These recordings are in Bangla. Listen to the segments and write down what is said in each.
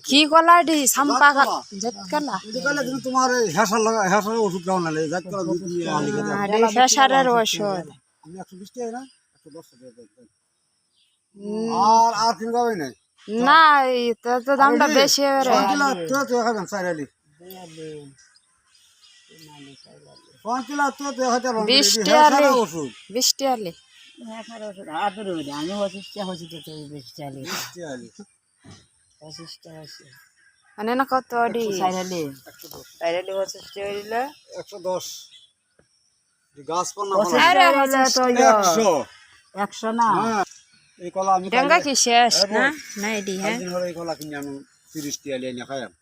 কি কলা ডি সাম্পা জেট কলা তোমার হেসার লাগা হেসার ওষুধ খাওয়া নালে জাত কলা আরে হেসারের ওষুধ আমি 120 টাকা না 110 টাকা আর কিনবা হবে না না তো দামটা বেশি রে কিলো তো খাবেন সাইরালি 5 কিলো তো 20 টাকা ওষুধ 20 টাকা আমি অসুস্থ হয়েছি তো 20 টাকা অসুস্থ হয়েছি মানে না কত ডি সাইরালি অসুস্থ হইলে 110 গাছ পানা আরে হলো তো 100 না এই কলা আমি ডেঙ্গা কি শেষ না নাই ডি হ্যাঁ দিন হলো এই কলা কিনে আমি 30 টাকা লিয়ে না খাইম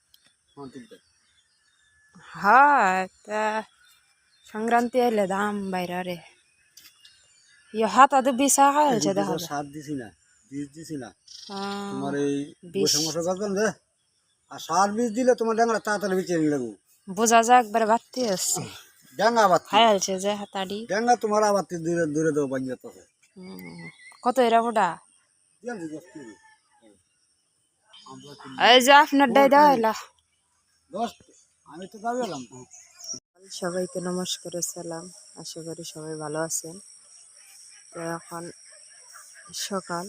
হ্যাঁ তা সংক্রান্তি এলে দাম বাইরে রে ইয়ে হাত আদু বিশা খাইছে দেখা সাত দিছি না বীজ দিছি না হ্যাঁ তোমার এই বৈশাখ গাছবেন রে আর সার বীজ দিলে তোমার ডাঙ্গা তাড়াতাড়ি বেঁচে লাগবো বোঝা যায় একবারে বাড়তি আসছে ডাঙ্গা আবাদ খাইছে যে হাতাড়ি ডাঙ্গা তোমার আবাদ দূরে দূরে দেবো বাঞ্জ কত এরা ওটা এই যে আপনার ডাই দেওয়া আমি তো যাবো এলাম সবাইকে নমস্কার সালাম আশা করি সবাই ভালো আছেন তো এখন সকাল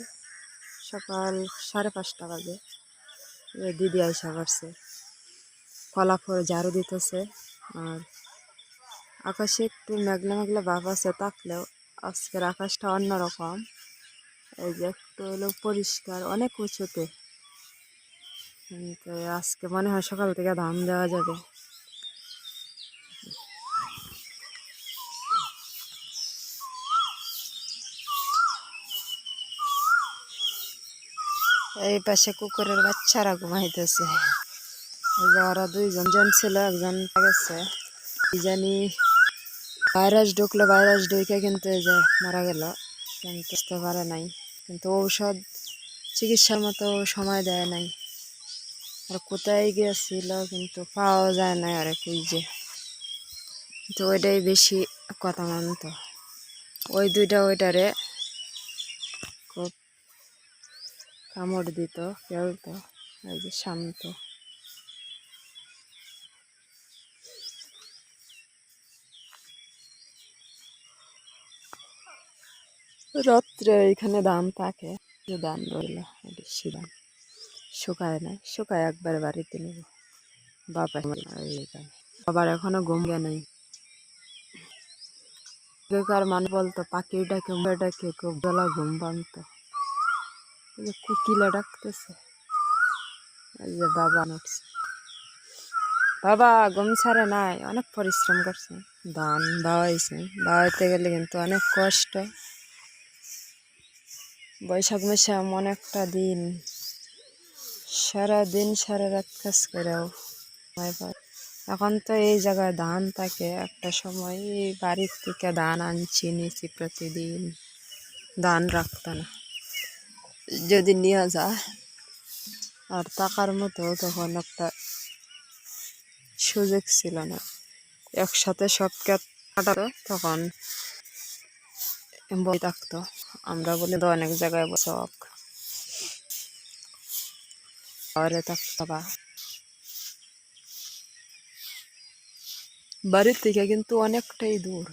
5:30 বাজে দিদি আইসা করছে ফলাফল ঝাড়ু দিতেছে আর আকাশে একটু মেঘলা মেঘলা ভাব আছে থাকলেও আজকের আকাশটা অন্যরকম এই যে একটু হলো পরিষ্কার অনেক উঁচুতে তো আজকে মনে হয় সকাল থেকে ধান দেওয়া যাবে এই পাশে কুকুরের বাচ্চারা ঘুমাইতেছে ওরা দুইজন ছিল একজন গেছে কি জানি ভাইরাস ঢুকলো ভাইরাস ঢুকে কিন্তু এই যে মারা গেল কিন্তু বুঝতে পারে নাই কিন্তু ঔষধ চিকিৎসার মতো সময় দেয় নাই আর কোথায় গিয়েছিল কিন্তু পাওয়া যায় না আর খুঁজে তো ওইটাই বেশি কথা মানতো ওই দুইটা ওইটারে খুব কামড় দিত খেলতো এই যে শান্ত রাত্রে এখানে ধান থাকে যে ধান রইল বেশি ধান শুকায় না শুকায় একবার বাড়িতে নেব বাবার এখনো ঘুম গে নাই বেকার মান বলতো পাখিটাকে ডাকে খুব বেলা ঘুম ভাঙতো কুকিলা ডাকতেছে এই যে বাবা নড়ছে বাবা ঘুম ছাড়ে নাই অনেক পরিশ্রম করছে ধান বাওয়াইতে গেলে কিন্তু অনেক কষ্ট বৈশাখ মাসে এমন একটা দিন সারাদিন সারা রাত কাজ করেও এখন তো এই জায়গায় ধান থাকে একটা সময় এই বাড়ির থেকে ধান নিছি প্রতিদিন ধান রাখতো না যদি নিয়ে যায় আর টাকার মতো তখন একটা সুযোগ ছিল না একসাথে সব কাটাতো তখন বই থাকতো আমরা বলি তো অনেক জায়গায় বসক শহরে থাকতো বা বাড়ির থেকে কিন্তু অনেকটাই দূর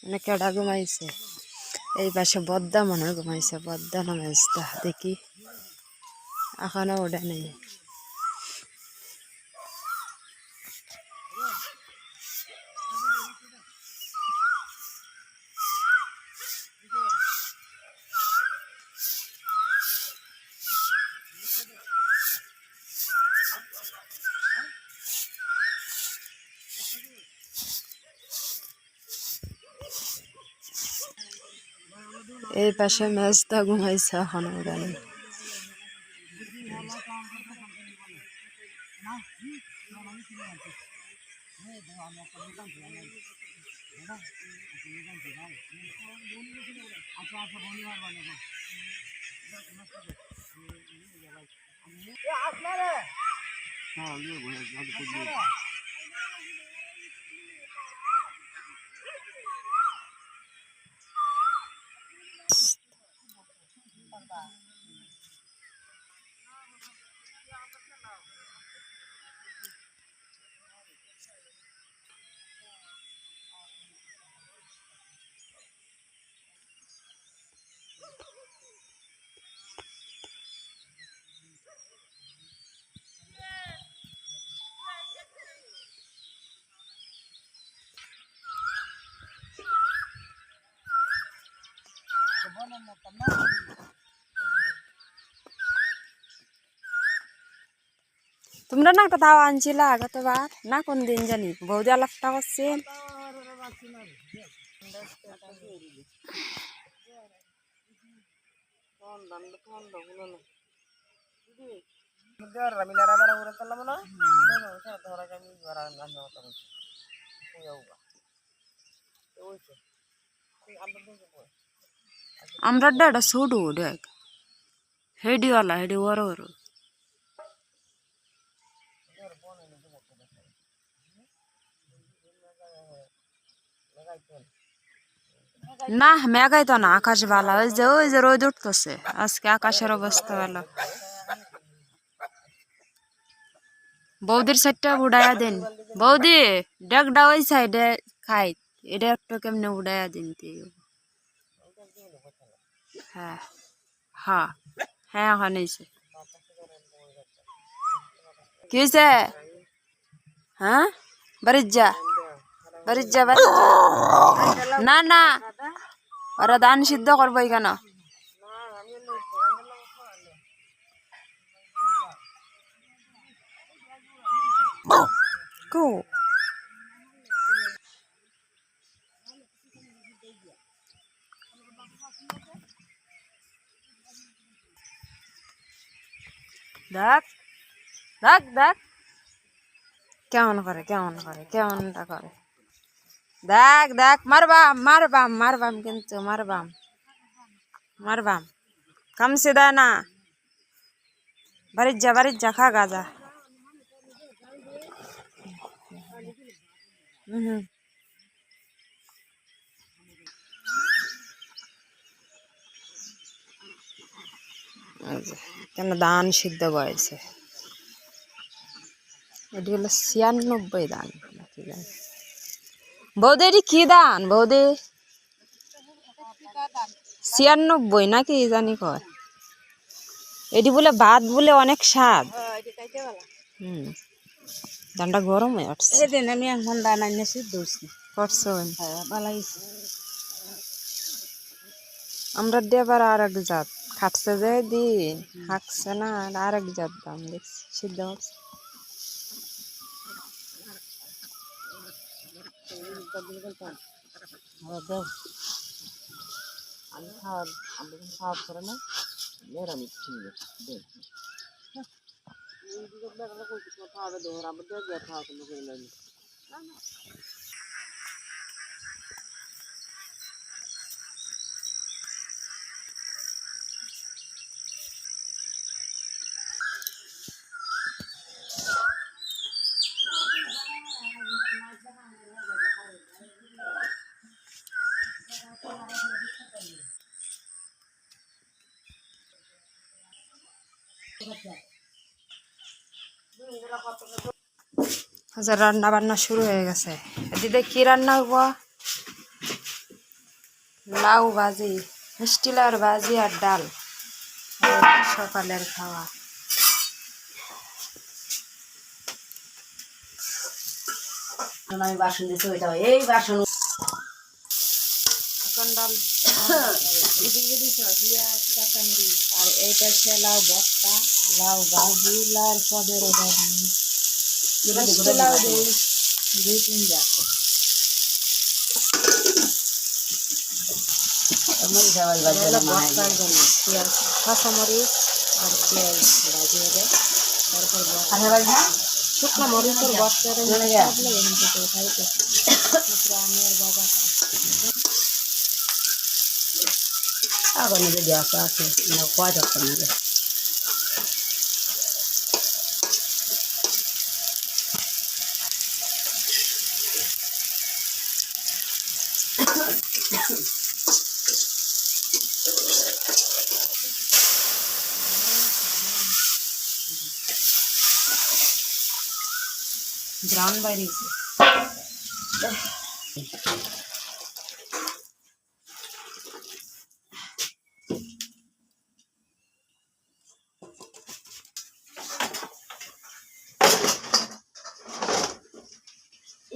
অনেকটা ঘুমাইছে এই পাশে বদ্দা মনে হয় ঘুমাইছে বদ্দা না মেজদা দেখি এখনো ওটা নেই এই পাশে মেজদা ঘুমাইছে এখনো ওটা নেই তোমরা না একটা তাও আনছিলা গতবার না কোন দিন জানি বৌদি আলাপটা করছে আমরা এটা ছোট দেখ হেডিওয়ালা হেডি বড় বড় না মেঘাই তো না আকাশ ভালো ওই যে রোদ উঠতেছে আজকে আকাশের অবস্থা ভালো বৌদির সাইডটা উড়াইয়া দিন বৌদি ডেকডা ওই সাইডে খাই এটা একটু কেমনে উড়াইয়া দিন হ্যাঁ হ্যাঁ হ্যাঁ এখন হয়েছে কি হয়েছে হ্যাঁ বাড়ির যা বাড়ির যা বাড়ির যা না না ওরা ধান সিদ্ধ করবো কেন কো দেখ দেখ দেখ কেমনটা করে দেখ দেখ মারবাম মারবাম মারবাম কিন্তু মারবাম মারবাম কামছে দেয় না বাড়ির যা খা গাজা হুম কেন ধান সিদ্ধ করেছে এটি হলো 96 ধান নাকি জানি বৌদি এটি কি ধান বৌদি 96 নাকি জানি কয় এটি বলে ভাত বলে অনেক স্বাদ হুম ধানটা গরম হয়ে উঠছে এদিন আমি এখন দানা এনে সিদ্ধ করছো ভালো আমরা দেবার আর এক জাত খাটছে যে দিন হাঁকছে না আর এক জাত দাম দেখছি সিদ্ধ হচ্ছে আমি খাওয়া করে না নিরামিষ আচ্ছা রান্না বান্না শুরু হয়ে গেছে দিদি কি রান্না হবো লাউ ভাজি মিষ্টি লাউর ভাজি আর ডাল সকালের খাওয়া আমি বাসন দিতে ওইটা এই বাসন এখন ডাল আর এইটা হচ্ছে লাউ বস্তা লাউ ভাজি লাউ পদের লাউ দুই তিন জাত বস্তার জন্য পেঁয়াজ কাঁচামরিচ আর পেঁয়াজ ভাজি হবে তারপর শুকনো মরিচের বস্তার এখান থেকে খাইতেছে আমি আর বাবা আগুনে যদি আছে খাওয়া যাচ্ছে না গ্রাউন্ড বাইরে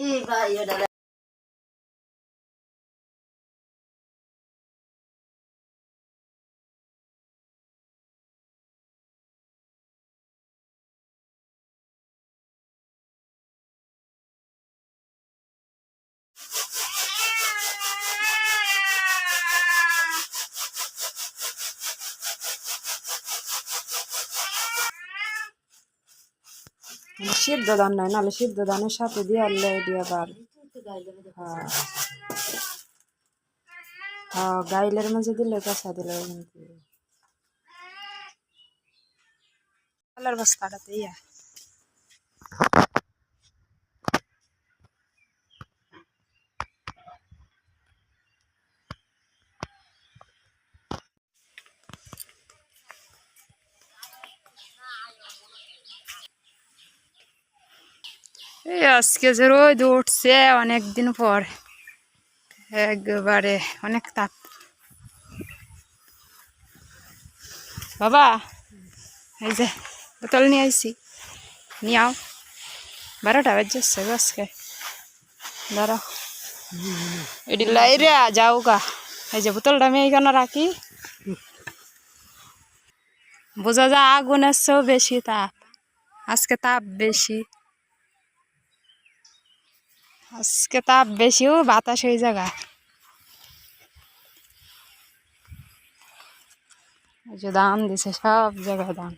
এই ভাই এটা সিদ্ধ ধান নয়, নাহলে সিদ্ধ ধানের সাথে দিয়ে আনলে দিয়ে আবার হ্যাঁ হ্যাঁ গাইলের মাঝে দিলে কাঁচা দিলে কিন্তু কালার বস্তাটাতে ইয়া এই আজকে যে রোদ উঠছে অনেকদিন পর, একবারে অনেক তাপ। বাবা এই যে বোতল নিয়ে আইছি, নিয়ে আও। 12টা বাজছে আজকে, দাঁড়াও এটি লাইরে যাও গা। এই যে বোতলটা আমি এইখানে রাখি, বোঝা যায় আগুনের চেয়েও বেশি তাপ, আজকে তাপ বেশি, আজকে তাপ বেশিও বাতাস ওই জায়গায়। এই যে ধান দিছে, সব জায়গায় ধান।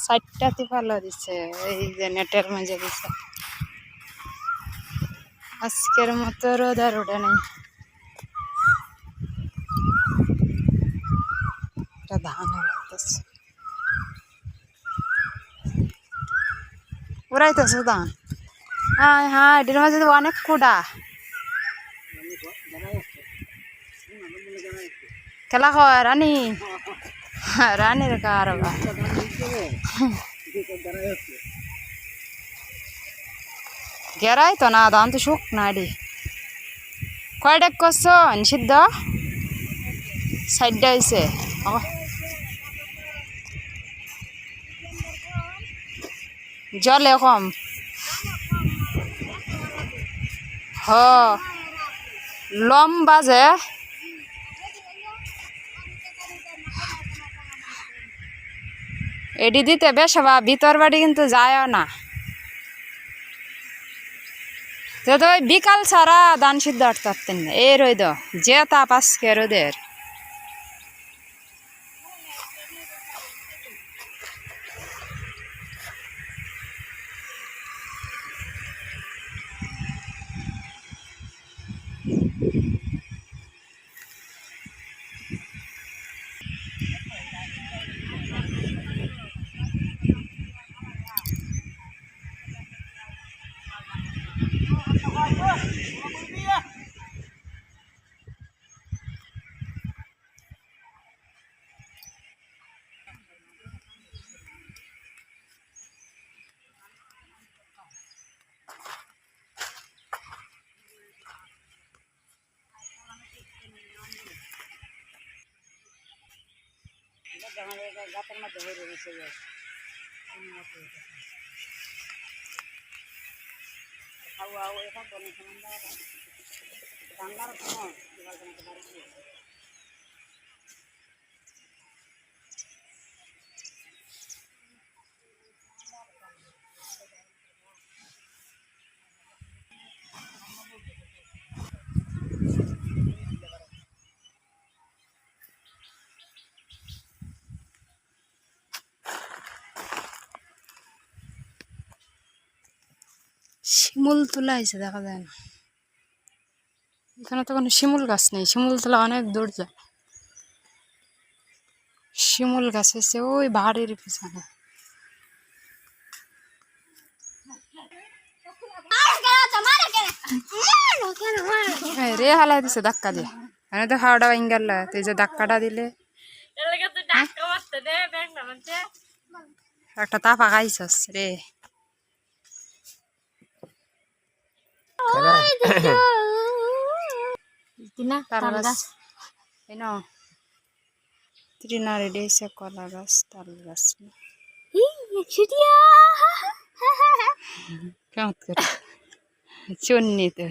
সাইডটাতে ভালো দিছে, এই যে নেটের মাঝে দিছে। আজকের মতো রোদ আর ওঠে নেই। ধান উড়াইতেছে ধান। হ্যাঁ হ্যাঁ এটির মাঝে তো অনেক কুড়া। খেলা হয় রানী, রানীর কার গেরাই তো না, ধান তো শুক না। এডি কয়টা করছো সিদ্ধ? সাইডটা হয়েছে জলে কম। হ লম্বা যে এডি দিতে বেশ বা ভিতর বাড়ি কিন্তু যায়ও না। তো ওই বিকাল ছাড়া ধান সিদ্ধ আটতে পারতেন না, এই রোদ যে তাপ আজকে রোদের। গাছের মধ্যে হয়ে গেছে খাওয়া এখন ঠান্ডার সময় শিমুল তোলা হয়েছে, দেখা যায় না। এখানে তো কোনো শিমুল গাছ নেই, শিমুল তোলা অনেক দূর যায়। শিমুল গাছ এসে ওই বাড়ির পিছনে। রে হালাই দিছে ধাক্কা দিয়ে, এখানে তো হাওড়া ভাঙ্গাল, তুই যে ধাক্কাটা দিলে একটা তাপা খাইছস রে তাল গাছ এন তৃণা রেডি হয়েছে কলা গাছ তাল গাছ কেমন করে চন্নি তো